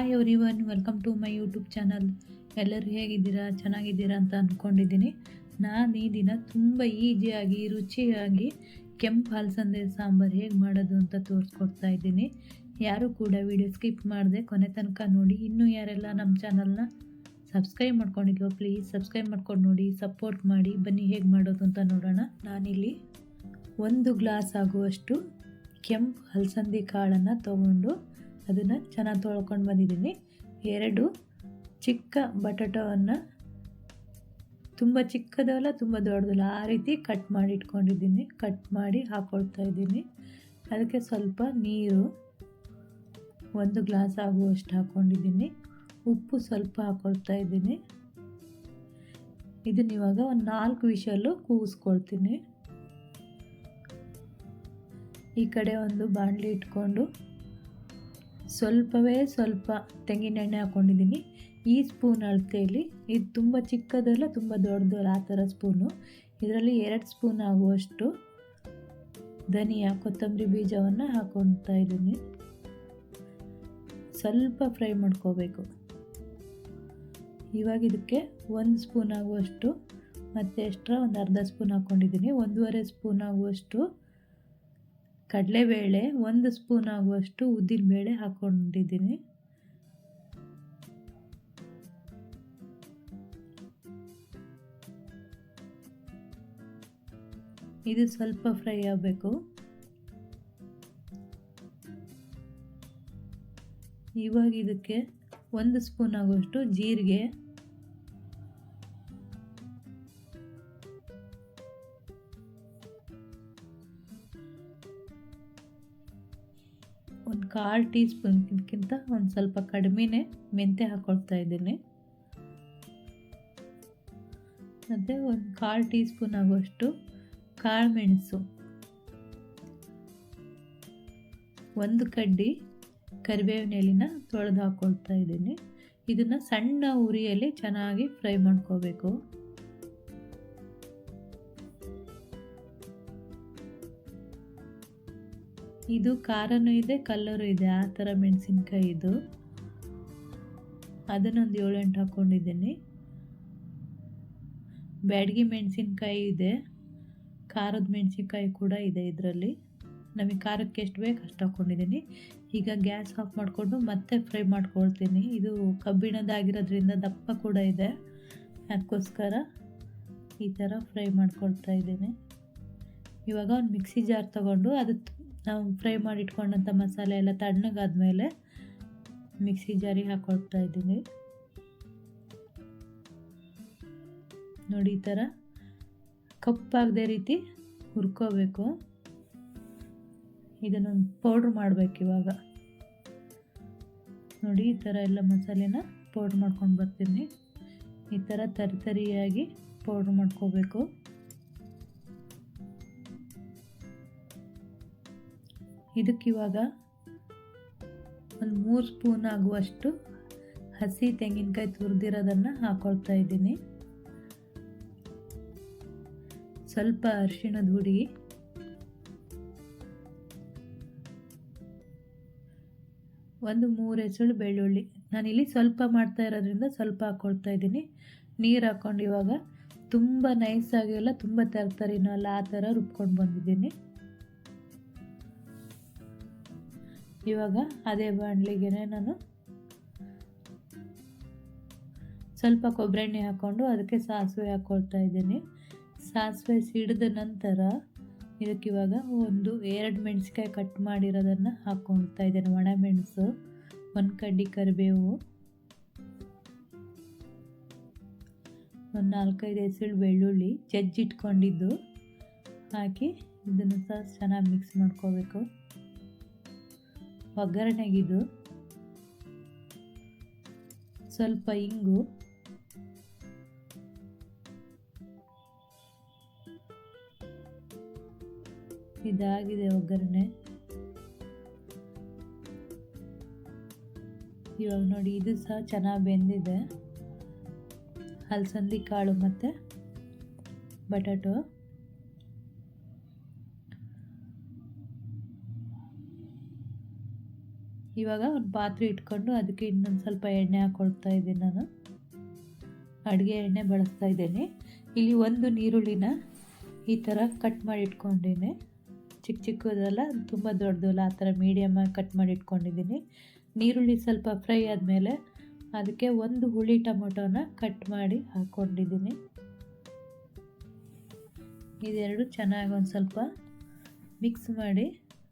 Hi everyone, welcome to my YouTube channel. ಎಲ್ಲರೂ ಹೇಗಿದ್ದೀರಾ? ಚೆನ್ನಾಗಿದ್ದೀರಾ ಅಂತ ಅಂದ್ಕೊಂಡಿದ್ದೀನಿ. ನಾನು ಈ ದಿನ ತುಂಬ ಈಸಿಯಾಗಿ ರುಚಿಯಾಗಿ ಕೆಂಪು ಅಲಸಂದೆ ಸಾಂಬಾರು ಹೇಗೆ ಮಾಡೋದು ಅಂತ ತೋರಿಸ್ಕೊಡ್ತಾ ಇದ್ದೀನಿ. ಯಾರು ಕೂಡ ವಿಡಿಯೋ ಸ್ಕಿಪ್ ಮಾಡದೆ ಕೊನೆ ತನಕ ನೋಡಿ. ಇನ್ನೂ ಯಾರೆಲ್ಲ ನಮ್ಮ ಚಾನಲ್ನ ಸಬ್ಸ್ಕ್ರೈಬ್ ಮಾಡ್ಕೊಂಡಿದ್ವೋ ಪ್ಲೀಸ್ ಸಬ್ಸ್ಕ್ರೈಬ್ ಮಾಡ್ಕೊಂಡು ನೋಡಿ, ಸಪೋರ್ಟ್ ಮಾಡಿ. ಬನ್ನಿ ಹೇಗೆ ಮಾಡೋದು ಅಂತ ನೋಡೋಣ. ನಾನಿಲ್ಲಿ 1 ಗ್ಲಾಸ್ ಆಗುವಷ್ಟು ಕೆಂಪು ಅಲಸಂದೆ ಕಾಳನ್ನು ತೊಗೊಂಡು ಅದನ್ನು ಚೆನ್ನಾಗಿ ತೊಳ್ಕೊಂಡು ಬಂದಿದ್ದೀನಿ. 2 ಚಿಕ್ಕ ಬಟಾಟವನ್ನು ತುಂಬ ಚಿಕ್ಕದಲ್ಲ ತುಂಬ ದೊಡ್ಡದಲ್ಲ ಆ ರೀತಿ ಕಟ್ ಮಾಡಿ ಇಟ್ಕೊಂಡಿದ್ದೀನಿ. ಕಟ್ ಮಾಡಿ ಹಾಕ್ಕೊಳ್ತಾ ಇದ್ದೀನಿ. ಅದಕ್ಕೆ ಸ್ವಲ್ಪ ನೀರು 1 ಗ್ಲಾಸ್ ಆಗುವಷ್ಟು ಹಾಕ್ಕೊಂಡಿದ್ದೀನಿ. ಉಪ್ಪು ಸ್ವಲ್ಪ ಹಾಕ್ಕೊಳ್ತಾ ಇದ್ದೀನಿ. ಇದನ್ನ ಇವಾಗ ಒಂದು 4 ವಿಷಲ್ಲು ಕೂಗಿಸ್ಕೊಳ್ತೀನಿ. ಈ ಕಡೆ ಒಂದು ಬಾಣಲಿ ಇಟ್ಕೊಂಡು ಸ್ವಲ್ಪ ತೆಂಗಿನೆಣ್ಣೆ ಹಾಕ್ಕೊಂಡಿದ್ದೀನಿ. ಈ ಸ್ಪೂನ್ ಅಳತೆಯಲ್ಲಿ, ಇದು ತುಂಬ ಚಿಕ್ಕದಲ್ಲ ತುಂಬ ದೊಡ್ಡದಲ್ಲ ಆ ಥರ ಸ್ಪೂನು. ಇದರಲ್ಲಿ 2 ಸ್ಪೂನ್ ಆಗುವಷ್ಟು ಧನಿಯಾ ಕೊತ್ತಂಬರಿ ಬೀಜವನ್ನು ಹಾಕ್ಕೊಳ್ತಾ ಇದ್ದೀನಿ. ಸ್ವಲ್ಪ ಫ್ರೈ ಮಾಡ್ಕೋಬೇಕು. ಇವಾಗ ಇದಕ್ಕೆ 1 ಸ್ಪೂನ್ ಆಗುವಷ್ಟು ಮತ್ತು ಎಕ್ಸ್ಟ್ರಾ ಒಂದು ಅರ್ಧ ಸ್ಪೂನ್ ಹಾಕ್ಕೊಂಡಿದ್ದೀನಿ. 1.5 ಸ್ಪೂನ್ ಆಗುವಷ್ಟು ಕಡಲೆಬೇಳೆ, 1 ಸ್ಪೂನ್ ಆಗುವಷ್ಟು ಉದ್ದಿನಬೇಳೆ ಹಾಕ್ಕೊಂಡಿದ್ದೀನಿ. ಇದು ಸ್ವಲ್ಪ ಫ್ರೈ ಆಗಬೇಕು. ಇವಾಗ ಇದಕ್ಕೆ 1 ಸ್ಪೂನ್ ಆಗುವಷ್ಟು ಜೀರಿಗೆ, ಒಂದು 1/4 ಟೀ ಸ್ಪೂನ್ಗಿಂತ ಒಂದು ಸ್ವಲ್ಪ ಕಡಿಮೆನೇ ಮೆಂತ್ಯ ಹಾಕ್ಕೊಳ್ತಾ ಇದ್ದೀನಿ. ಮತ್ತು ಒಂದು 1/4 ಟೀ ಸ್ಪೂನ್ ಆಗುವಷ್ಟು ಕಾಳುಮೆಣಸು, 1 ಕಡ್ಡಿ ಕರಿಬೇವಿನ ಎಲೆನ ತೊಳೆದು ಹಾಕ್ಕೊಳ್ತಾ ಇದ್ದೀನಿ. ಇದನ್ನು ಸಣ್ಣ ಉರಿಯಲ್ಲಿ ಚೆನ್ನಾಗಿ ಫ್ರೈ ಮಾಡ್ಕೋಬೇಕು. ಇದು ಖಾರನೂ ಇದೆ ಕಲ್ಲರು ಇದೆ ಆ ಥರ ಮೆಣಸಿನ್ಕಾಯಿ ಇದು. ಅದನ್ನೊಂದು 7-8 ಹಾಕ್ಕೊಂಡಿದ್ದೀನಿ. ಬ್ಯಾಡಗಿ ಮೆಣಸಿನ್ಕಾಯಿ ಇದೆ, ಖಾರದ ಮೆಣಸಿನ್ಕಾಯಿ ಕೂಡ ಇದೆ ಇದರಲ್ಲಿ. ನಮಗೆ ಖಾರಕ್ಕೆ ಎಷ್ಟು ಬೇಕು ಅಷ್ಟು ಹಾಕ್ಕೊಂಡಿದ್ದೀನಿ. ಈಗ ಗ್ಯಾಸ್ ಆಫ್ ಮಾಡಿಕೊಂಡು ಮತ್ತೆ ಫ್ರೈ ಮಾಡ್ಕೊಳ್ತೀನಿ. ಇದು ಕಬ್ಬಿಣದಾಗಿರೋದ್ರಿಂದ ದಪ್ಪ ಕೂಡ ಇದೆ, ಅದಕ್ಕೋಸ್ಕರ ಈ ಥರ ಫ್ರೈ ಮಾಡ್ಕೊಳ್ತಾ ಇದ್ದೀನಿ. ಇವಾಗ ಒಂದು ಮಿಕ್ಸಿ ಜಾರ್ ತೊಗೊಂಡು ಅದಕ್ಕೆ ನಾವು ಫ್ರೈ ಮಾಡಿ ಇಟ್ಕೊಂಡಂಥ ಮಸಾಲೆ ಎಲ್ಲ ತಣ್ಣಗಾದ್ಮೇಲೆ ಮಿಕ್ಸಿ ಜಾರಿಗೆ ಹಾಕ್ಕೊಳ್ತಾ ಇದ್ದೀನಿ. ನೋಡಿ ಈ ಥರ ಕಪ್ಪಾಗದೆ ರೀತಿ ಹುರ್ಕೋಬೇಕು. ಇದನ್ನೊಂದು ಪೌಡ್ರ್ ಮಾಡಬೇಕು. ಇವಾಗ ನೋಡಿ ಈ ಥರ ಎಲ್ಲ ಮಸಾಲೆನ ಪೌಡ್ರ್ ಮಾಡ್ಕೊಂಡು ಬರ್ತೀನಿ. ಈ ಥರ ತರಿಯಾಗಿ ಪೌಡ್ರ್ ಮಾಡ್ಕೋಬೇಕು. ಇದಕ್ಕಿವಾಗ ಒಂದು 3 ಸ್ಪೂನ್ ಆಗುವಷ್ಟು ಹಸಿ ತೆಂಗಿನಕಾಯಿ ತುರಿದಿರೋದನ್ನು ಹಾಕ್ಕೊಳ್ತಾ ಇದ್ದೀನಿ. ಸ್ವಲ್ಪ ಅರಿಶಿಣದ ಹುಡಿ, ಒಂದು 3 ಎಸಳು ಬೆಳ್ಳುಳ್ಳಿ. ನಾನಿಲ್ಲಿ ಸ್ವಲ್ಪ ಮಾಡ್ತಾ ಇರೋದ್ರಿಂದ ಸ್ವಲ್ಪ ಹಾಕ್ಕೊಳ್ತಾ ಇದ್ದೀನಿ. ನೀರು ಹಾಕ್ಕೊಂಡು ಇವಾಗ ತುಂಬ ನೈಸಾಗಿಲ್ಲ ತುಂಬ ತರಕಾರಿನೂ ಅಲ್ಲ ಆ ಥರ ರುಬ್ಕೊಂಡು ಬಂದಿದ್ದೀನಿ. ಇವಾಗ ಅದೇ ಬಾಣಲಿಗೆ ನಾನು ಸ್ವಲ್ಪ ಕೊಬ್ಬರಿ ಎಣ್ಣೆ ಹಾಕ್ಕೊಂಡು ಅದಕ್ಕೆ ಸಾಸಿವೆ ಹಾಕ್ಕೊಳ್ತಾ ಇದ್ದೀನಿ. ಸಾಸಿವೆ ಸಿಡಿದ ನಂತರ ಇದಕ್ಕಿವಾಗ 1-2 ಮೆಣಸಿನ್ಕಾಯಿ ಕಟ್ ಮಾಡಿರೋದನ್ನು ಹಾಕ್ಕೊಳ್ತಾ ಇದ್ದೇನೆ. ಒಣಮೆಣಸು, 1 ಕಡ್ಡಿ ಕರಿಬೇವು, ಒಂದು 4-5 ಎಸಳು ಬೆಳ್ಳುಳ್ಳಿ ಜಜ್ಜಿಟ್ಕೊಂಡಿದ್ದು ಹಾಕಿ ಇದನ್ನು ಸಹ ಚೆನ್ನಾಗಿ ಮಿಕ್ಸ್ ಮಾಡ್ಕೋಬೇಕು. ಒಗ್ಗರಣೆಗಿದು ಸ್ವಲ್ಪ ಇಂಗು, ಇದಾಗಿದೆ ಒಗ್ಗರಣೆ. ಇವಾಗ ನೋಡಿ ಇದು ಸಹ ಚೆನ್ನಾಗಿ ಬೆಂದಿದೆ. ಅಲಸಂದೆ ಕಾಳು ಮತ್ತು ಬಟಾಟೊ. ಇವಾಗ ಒಂದು ಪಾತ್ರೆ ಇಟ್ಕೊಂಡು ಅದಕ್ಕೆ ಇನ್ನೊಂದು ಸ್ವಲ್ಪ ಎಣ್ಣೆ ಹಾಕ್ಕೊಳ್ತಾ ಇದ್ದೀನಿ. ನಾನು ಅಡುಗೆ ಎಣ್ಣೆ ಬಳಸ್ತಾ ಇದ್ದೇನೆ. ಇಲ್ಲಿ ಒಂದು ಈರುಳ್ಳಿನ ಈ ಥರ ಕಟ್ ಮಾಡಿ ಇಟ್ಕೊಂಡಿದ್ದೀನಿ. ಚಿಕ್ಕ ಚಿಕ್ಕದಲ್ಲ, ತುಂಬ ದೊಡ್ಡದಲ್ಲ, ಆ ಥರ ಮೀಡಿಯಮಾಗಿ ಕಟ್ ಮಾಡಿ ಇಟ್ಕೊಂಡಿದ್ದೀನಿ. ಈರುಳ್ಳಿ ಸ್ವಲ್ಪ ಫ್ರೈ ಆದಮೇಲೆ ಅದಕ್ಕೆ ಒಂದು ಹುಳಿ ಟೊಮೊಟೊನ ಕಟ್ ಮಾಡಿ ಹಾಕ್ಕೊಂಡಿದ್ದೀನಿ. ಇದೆರಡು ಚೆನ್ನಾಗಿ ಒಂದು ಸ್ವಲ್ಪ ಮಿಕ್ಸ್ ಮಾಡಿ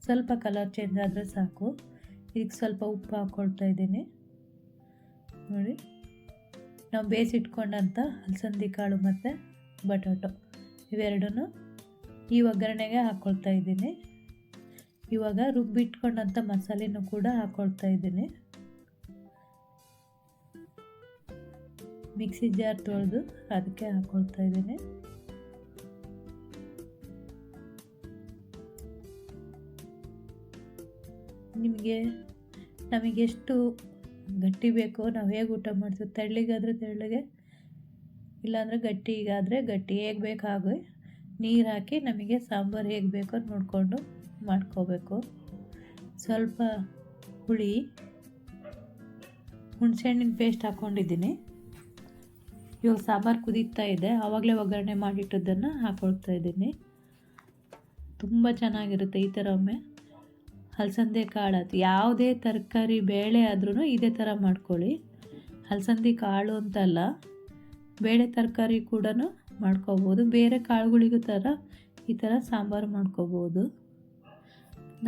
ಸ್ವಲ್ಪ ಕಲರ್ ಚೇಂಜ್ ಆದರೆ ಸಾಕು. ಇದಕ್ಕೆ ಸ್ವಲ್ಪ ಉಪ್ಪು ಹಾಕ್ಕೊಳ್ತಾ ಇದ್ದೀನಿ. ನೋಡಿ, ನಾವು ಬೇಯಿಸಿಟ್ಕೊಂಡಂಥ ಅಲಸಂದಿ ಕಾಳು ಮತ್ತು ಬಟಾಟೊ ಇವೆರಡೂ ಈ ಒಗ್ಗರಣೆಗೆ ಹಾಕ್ಕೊಳ್ತಾ ಇದ್ದೀನಿ. ಇವಾಗ ರುಬ್ಬಿಟ್ಕೊಂಡಂಥ ಮಸಾಲೆನೂ ಕೂಡ ಹಾಕ್ಕೊಳ್ತಾ ಇದ್ದೀನಿ. ಮಿಕ್ಸಿ ಜಾರ್ ತೊಳೆದು ಅದಕ್ಕೆ ಹಾಕ್ಕೊಳ್ತಾ ಇದ್ದೀನಿ. ನಮಗೆಷ್ಟು ಗಟ್ಟಿ ಬೇಕೋ, ನಾವು ಹೇಗೆ ಊಟ ಮಾಡ್ತೀವಿ, ತೆಳ್ಳಗಾದರೆ ತೆಳ್ಳಗೆ, ಇಲ್ಲಾಂದರೆ ಗಟ್ಟಿಗಾದರೆ ಗಟ್ಟಿ, ಹೇಗೆ ಬೇಕು ಹಾಗೆ ನೀರು ಹಾಕಿ ನಮಗೆ ಸಾಂಬಾರು ಹೇಗೆ ಬೇಕೋ ನೋಡಿಕೊಂಡು ಮಾಡ್ಕೋಬೇಕು. ಸ್ವಲ್ಪ ಹುಣಸೆಹಣ್ಣಿನ ಪೇಸ್ಟ್ ಹಾಕ್ಕೊಂಡಿದ್ದೀನಿ. ಇವಾಗ ಸಾಂಬಾರು ಕುದೀತಾ ಇದೆ, ಆವಾಗಲೇ ಒಗ್ಗರಣೆ ಮಾಡಿಟ್ಟಿದ್ದನ್ನು ಹಾಕ್ಕೊಳ್ತಾ ಇದ್ದೀನಿ. ತುಂಬ ಚೆನ್ನಾಗಿರುತ್ತೆ ಈ ಥರ. ಒಮ್ಮೆ ಅಲಸಂದೆ ಕಾಳು ಯಾವುದೇ ತರಕಾರಿ ಬೇಳೆ ಆದ್ರೂ ಇದೇ ಥರ ಮಾಡ್ಕೊಳ್ಳಿ. ಅಲಸಂದೆ ಕಾಳು ಅಂತಲ್ಲ, ಬೇಳೆ ತರಕಾರಿ ಕೂಡ ಮಾಡ್ಕೋಬೋದು. ಬೇರೆ ಕಾಳುಗಳಿಗೂ ಈ ಥರ ಸಾಂಬಾರು ಮಾಡ್ಕೋಬೋದು.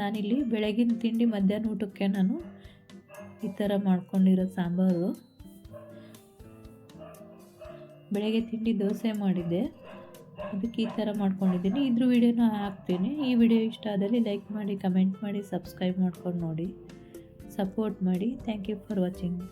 ನಾನಿಲ್ಲಿ ಬೆಳಗಿನ ತಿಂಡಿ ಮಧ್ಯಾಹ್ನ ಊಟಕ್ಕೆ ನಾನು ಈ ಥರ ಮಾಡ್ಕೊಂಡಿರೋ ಸಾಂಬಾರು. ಬೆಳಗ್ಗೆ ತಿಂಡಿ ದೋಸೆ ಮಾಡಿದ್ದೆ, ಅದಕ್ಕೆ ಈ ಥರ ಮಾಡ್ಕೊಂಡಿದ್ದೀನಿ. ಇದ್ರ ವಿಡಿಯೋನ ಹಾಕ್ತೀನಿ. ಈ ವಿಡಿಯೋ ಇಷ್ಟ ಆದಲ್ಲಿ ಲೈಕ್ ಮಾಡಿ, ಕಮೆಂಟ್ ಮಾಡಿ, ಸಬ್ಸ್ಕ್ರೈಬ್ ಮಾಡ್ಕೊಂಡು ನೋಡಿ, ಸಪೋರ್ಟ್ ಮಾಡಿ. Thank you for watching.